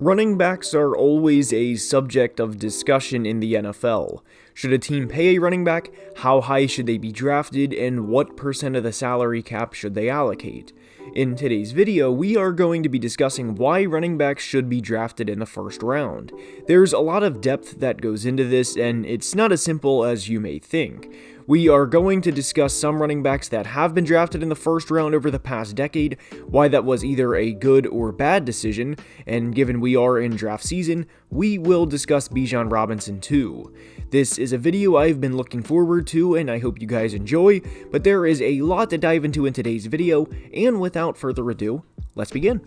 Running backs are always a subject of discussion in the NFL. Should a team pay a running back? How high should they be drafted? And what percent of the salary cap should they allocate? In today's video, we are going to be discussing why running backs should be drafted in the first round. There's a lot of depth that goes into this, and it's not as simple as you may think. We are going to discuss some running backs that have been drafted in the first round over the past decade, why that was either a good or bad decision, and given we are in draft season, we will discuss Bijan Robinson too. This is a video I've been looking forward to and I hope you guys enjoy, but there is a lot to dive into in today's video, and without further ado, let's begin.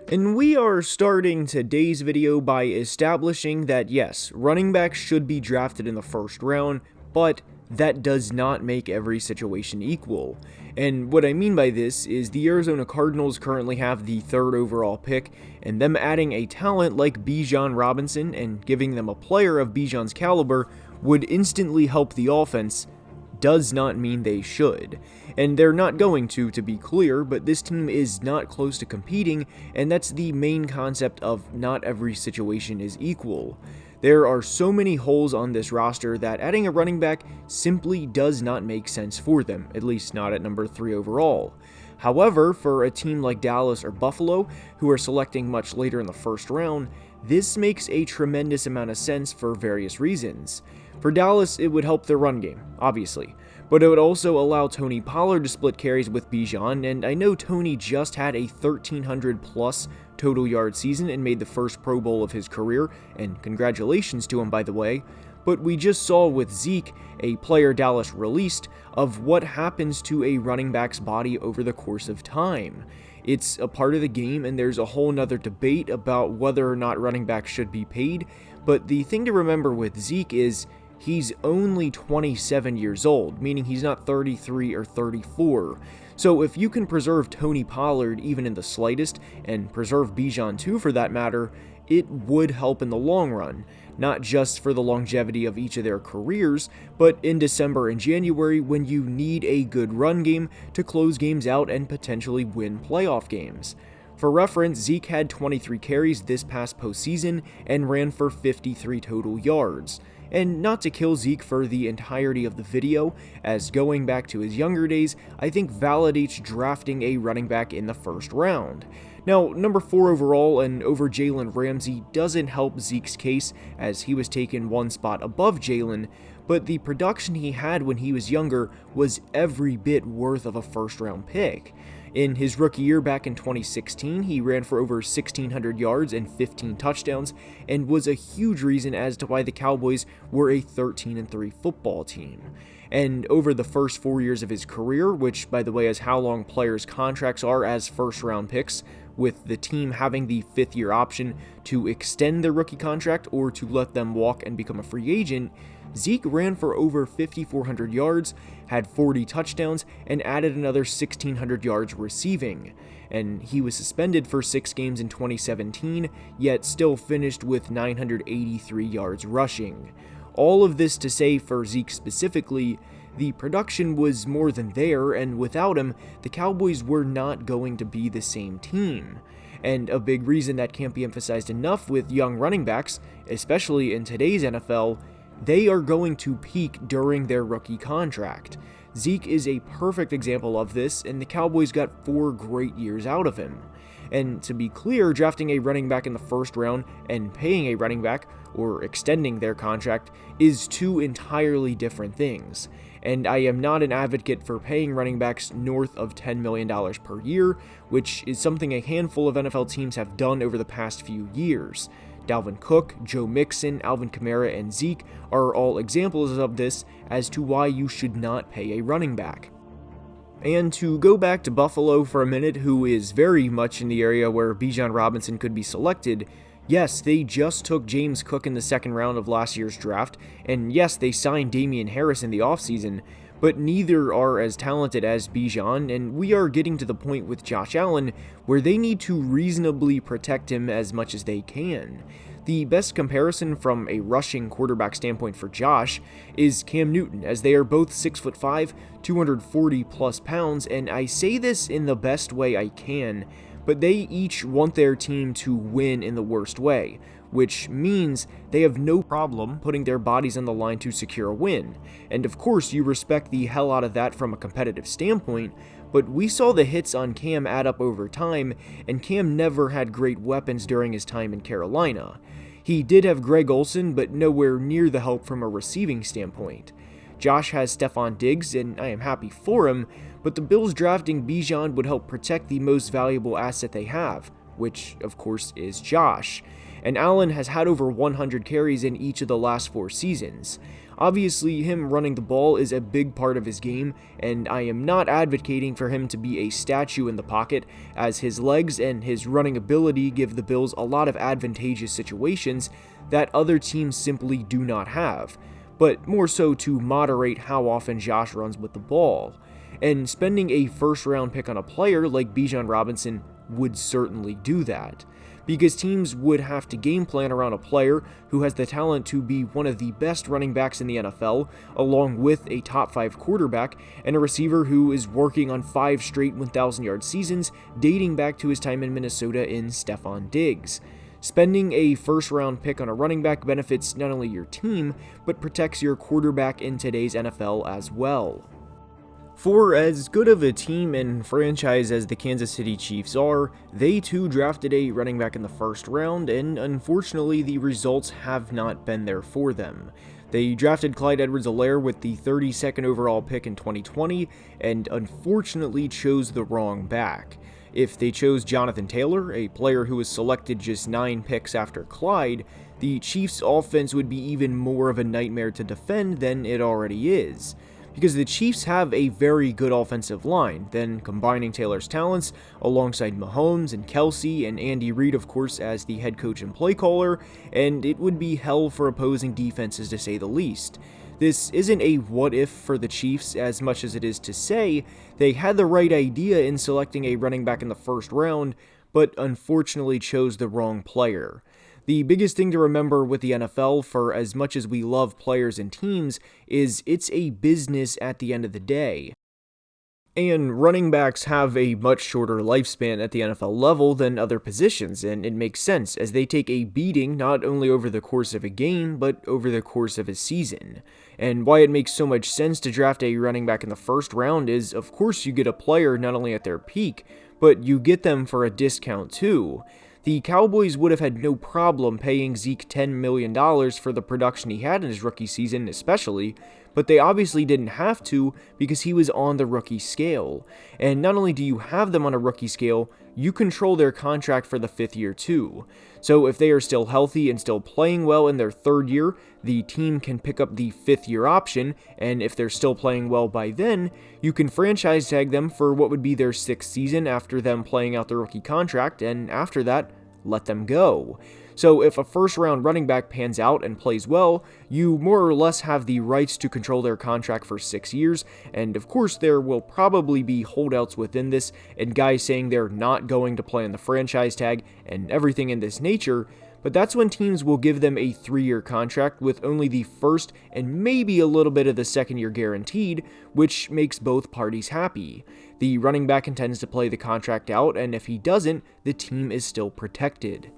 And we are starting today's video by establishing that yes, running backs should be drafted in the first round, but that does not make every situation equal. And what I mean by this is the Arizona Cardinals currently have the 3rd overall pick, and them adding a talent like Bijan Robinson and giving them a player of Bijan's caliber would instantly help the offense does not mean they should. And they're not going to be clear, but this team is not close to competing, and that's the main concept of not every situation is equal. There are so many holes on this roster that adding a running back simply does not make sense for them, at least not at number 3 overall. However, for a team like Dallas or Buffalo, who are selecting much later in the first round, this makes a tremendous amount of sense for various reasons. For Dallas, it would help their run game, obviously, but it would also allow Tony Pollard to split carries with Bijan, and I know Tony just had a 1,300 plus total yard season and made the first Pro Bowl of his career, and congratulations to him by the way, but we just saw with Zeke, a player Dallas released, of what happens to a running back's body over the course of time. It's a part of the game, and there's a whole nother debate about whether or not running backs should be paid, but the thing to remember with Zeke is he's only 27 years old, meaning he's not 33 or 34. So if you can preserve Tony Pollard even in the slightest, and preserve Bijan too for that matter, it would help in the long run. Not just for the longevity of each of their careers, but in December and January when you need a good run game to close games out and potentially win playoff games. For reference, Zeke had 23 carries this past postseason and ran for 53 total yards. And not to kill Zeke for the entirety of the video, as going back to his younger days, I think validates drafting a running back in the first round. Now, number 4 overall and over Jalen Ramsey doesn't help Zeke's case, as he was taken one spot above Jalen, but the production he had when he was younger was every bit worth of a first round pick. In his rookie year back in 2016, he ran for over 1,600 yards and 15 touchdowns, and was a huge reason as to why the Cowboys were a 13-3 football team. And over the first 4 years of his career, which by the way is how long players' contracts are as first-round picks, with the team having the 5th-year option to extend their rookie contract or to let them walk and become a free agent, Zeke ran for over 5,400 yards, had 40 touchdowns, and added another 1,600 yards receiving. And he was suspended for 6 games in 2017, yet still finished with 983 yards rushing. All of this to say for Zeke specifically, the production was more than there, and without him, the Cowboys were not going to be the same team. And a big reason that can't be emphasized enough with young running backs, especially in today's NFL, they are going to peak during their rookie contract. Zeke is a perfect example of this, and the Cowboys got 4 great years out of him. And to be clear, drafting a running back in the first round and paying a running back, or extending their contract, is 2 entirely different things. And I am not an advocate for paying running backs north of $10 million per year, which is something a handful of NFL teams have done over the past few years. Dalvin Cook, Joe Mixon, Alvin Kamara, and Zeke are all examples of this as to why you should not pay a running back. And to go back to Buffalo for a minute, who is very much in the area where Bijan Robinson could be selected, yes, they just took James Cook in the 2nd round of last year's draft, and yes, they signed Damian Harris in the offseason, but neither are as talented as Bijan, and we are getting to the point with Josh Allen where they need to reasonably protect him as much as they can. The best comparison from a rushing quarterback standpoint for Josh is Cam Newton, as they are both 6'5", 240 plus pounds, and I say this in the best way I can, but they each want their team to win in the worst way, which means they have no problem putting their bodies on the line to secure a win. And of course, you respect the hell out of that from a competitive standpoint, but we saw the hits on Cam add up over time, and Cam never had great weapons during his time in Carolina. He did have Greg Olsen, but nowhere near the help from a receiving standpoint. Josh has Stephon Diggs, and I am happy for him, but the Bills drafting Bijan would help protect the most valuable asset they have, which of course is Josh. And Allen has had over 100 carries in each of the last 4 seasons. Obviously, him running the ball is a big part of his game, and I am not advocating for him to be a statue in the pocket, as his legs and his running ability give the Bills a lot of advantageous situations that other teams simply do not have, but more so to moderate how often Josh runs with the ball. And spending a first-round pick on a player like Bijan Robinson would certainly do that, because teams would have to game plan around a player who has the talent to be one of the best running backs in the NFL, along with a top 5 quarterback and a receiver who is working on 5 straight 1,000-yard seasons dating back to his time in Minnesota in Stephon Diggs. Spending a first-round pick on a running back benefits not only your team, but protects your quarterback in today's NFL as well. For as good of a team and franchise as the Kansas City Chiefs are, they too drafted a running back in the first round, and unfortunately the results have not been there for them. They drafted Clyde Edwards-Helaire with the 32nd overall pick in 2020, and unfortunately chose the wrong back. If they chose Jonathan Taylor, a player who was selected just 9 picks after Clyde, the Chiefs' offense would be even more of a nightmare to defend than it already is. Because the Chiefs have a very good offensive line, then combining Taylor's talents alongside Mahomes and Kelsey and Andy Reid, of course, as the head coach and play caller, and it would be hell for opposing defenses to say the least. This isn't a what if for the Chiefs as much as it is to say they had the right idea in selecting a running back in the first round, but unfortunately chose the wrong player. The biggest thing to remember with the NFL, for as much as we love players and teams, is it's a business at the end of the day. And running backs have a much shorter lifespan at the NFL level than other positions, and it makes sense as they take a beating not only over the course of a game, but over the course of a season. And why it makes so much sense to draft a running back in the first round is, of course, you get a player not only at their peak, but you get them for a discount too. The Cowboys would have had no problem paying Zeke $10 million for the production he had in his rookie season especially, but they obviously didn't have to because he was on the rookie scale. And not only do you have them on a rookie scale, you control their contract for the 5th year too. So if they are still healthy and still playing well in their 3rd year, the team can pick up the 5th year option, and if they're still playing well by then, you can franchise tag them for what would be their 6th season after them playing out their rookie contract, and after that, let them go. So if a first-round running back pans out and plays well, you more or less have the rights to control their contract for 6 years, and of course there will probably be holdouts within this, and guys saying they're not going to play on the franchise tag, and everything in this nature, but that's when teams will give them a 3-year contract with only the first and maybe a little bit of the 2nd year guaranteed, which makes both parties happy. The running back intends to play the contract out, and if he doesn't, the team is still protected.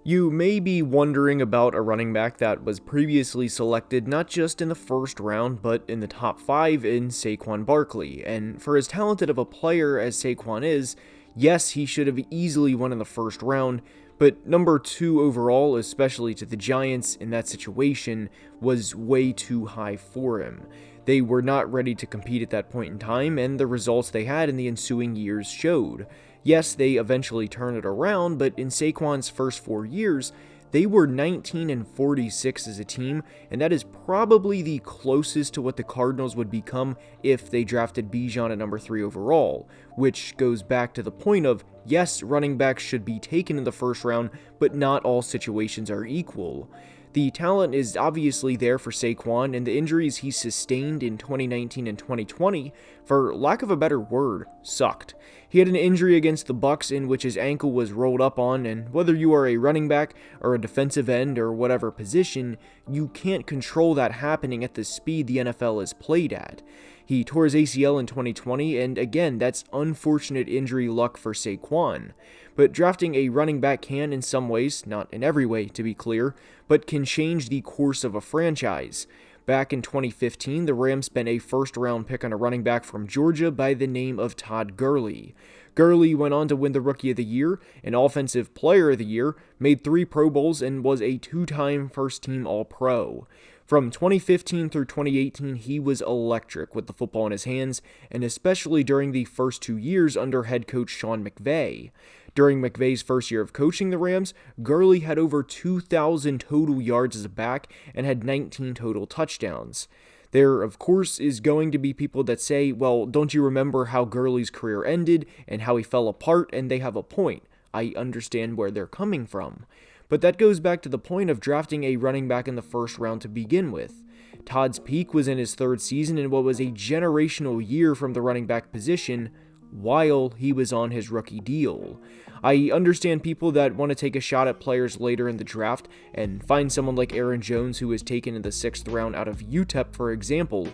You may be wondering about a running back that was previously selected not just in the first round, but in the top 5 in Saquon Barkley, and for as talented of a player as Saquon is, yes, he should have easily won in the first round, but number 2 overall, especially to the Giants in that situation, was way too high for him. They were not ready to compete at that point in time, and the results they had in the ensuing years showed. Yes, they eventually turned it around, but in Saquon's first 4 years, they were 19-46 as a team, and that is probably the closest to what the Cardinals would become if they drafted Bijan at number 3 overall, which goes back to the point of, yes, running backs should be taken in the first round, but not all situations are equal. The talent is obviously there for Saquon, and the injuries he sustained in 2019 and 2020, for lack of a better word, sucked. He had an injury against the Bucs in which his ankle was rolled up on, and whether you are a running back or a defensive end or whatever position, you can't control that happening at the speed the NFL is played at. He tore his ACL in 2020, and again, that's unfortunate injury luck for Saquon. But drafting a running back can, in some ways, not in every way to be clear, but can change the course of a franchise. Back in 2015, the Rams spent a first-round pick on a running back from Georgia by the name of Todd Gurley. Gurley went on to win the Rookie of the Year, an Offensive Player of the Year, made 3 Pro Bowls, and was a 2-time first-team All-Pro. From 2015 through 2018, he was electric with the football in his hands, and especially during the first 2 years under head coach Sean McVay. During McVay's first year of coaching the Rams, Gurley had over 2,000 total yards as a back and had 19 total touchdowns. There, of course, is going to be people that say, well, don't you remember how Gurley's career ended and how he fell apart, and they have a point. I understand where they're coming from. But that goes back to the point of drafting a running back in the first round to begin with. Todd's peak was in his 3rd season in what was a generational year from the running back position while he was on his rookie deal. I understand people that want to take a shot at players later in the draft and find someone like Aaron Jones who was taken in the 6th round out of UTEP, for example.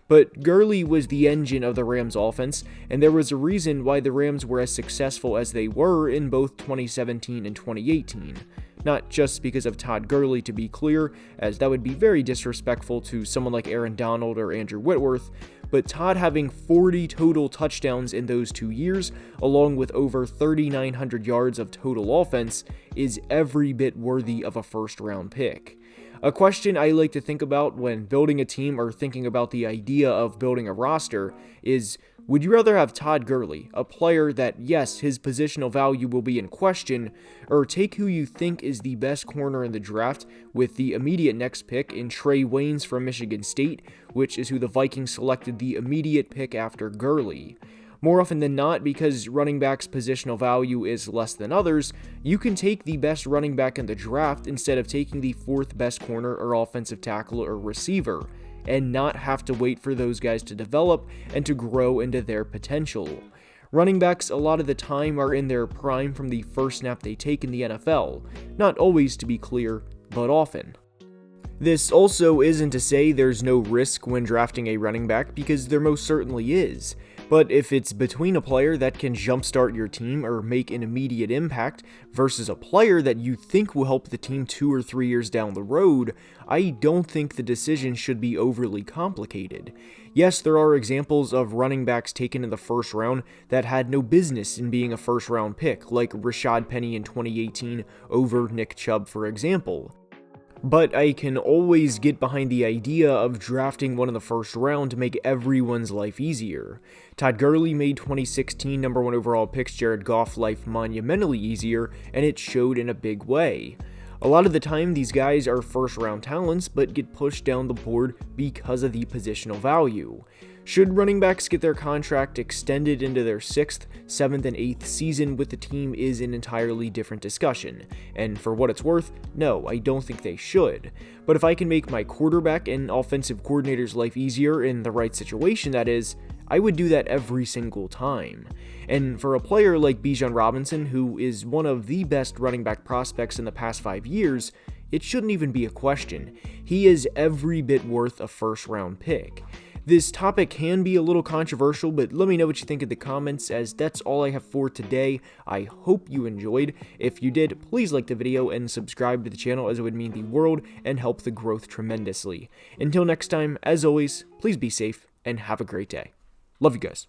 But Gurley was the engine of the Rams offense, and there was a reason why the Rams were as successful as they were in both 2017 and 2018. Not just because of Todd Gurley, to be clear, as that would be very disrespectful to someone like Aaron Donald or Andrew Whitworth, but Todd having 40 total touchdowns in those 2 years, along with over 3,900 yards of total offense, is every bit worthy of a first-round pick. A question I like to think about when building a team or thinking about the idea of building a roster is, would you rather have Todd Gurley, a player that, yes, his positional value will be in question, or take who you think is the best corner in the draft with the immediate next pick in Trey Waynes from Michigan State, which is who the Vikings selected the immediate pick after Gurley? More often than not, because running back's positional value is less than others, you can take the best running back in the draft instead of taking the 4th best corner or offensive tackle or receiver, and not have to wait for those guys to develop and to grow into their potential. Running backs a lot of the time are in their prime from the first snap they take in the NFL, not always to be clear, but often. This also isn't to say there's no risk when drafting a running back, because there most certainly is. But if it's between a player that can jumpstart your team or make an immediate impact versus a player that you think will help the team 2 or 3 years down the road, I don't think the decision should be overly complicated. Yes, there are examples of running backs taken in the first round that had no business in being a first round pick, like Rashad Penny in 2018 over Nick Chubb, for example. But I can always get behind the idea of drafting one in the first round to make everyone's life easier. Todd Gurley made 2016 number 1 overall picks Jared Goff life monumentally easier, and it showed in a big way. A lot of the time, these guys are first round talents, but get pushed down the board because of the positional value. Should running backs get their contract extended into their 6th, 7th, and 8th season with the team is an entirely different discussion, and for what it's worth, no, I don't think they should. But if I can make my quarterback and offensive coordinator's life easier in the right situation, that is, I would do that every single time. And for a player like Bijan Robinson, who is one of the best running back prospects in the past 5 years, it shouldn't even be a question. He is every bit worth a first-round pick. This topic can be a little controversial, but let me know what you think in the comments, as that's all I have for today. I hope you enjoyed. If you did, please like the video and subscribe to the channel, as it would mean the world and help the growth tremendously. Until next time, as always, please be safe and have a great day. Love you guys.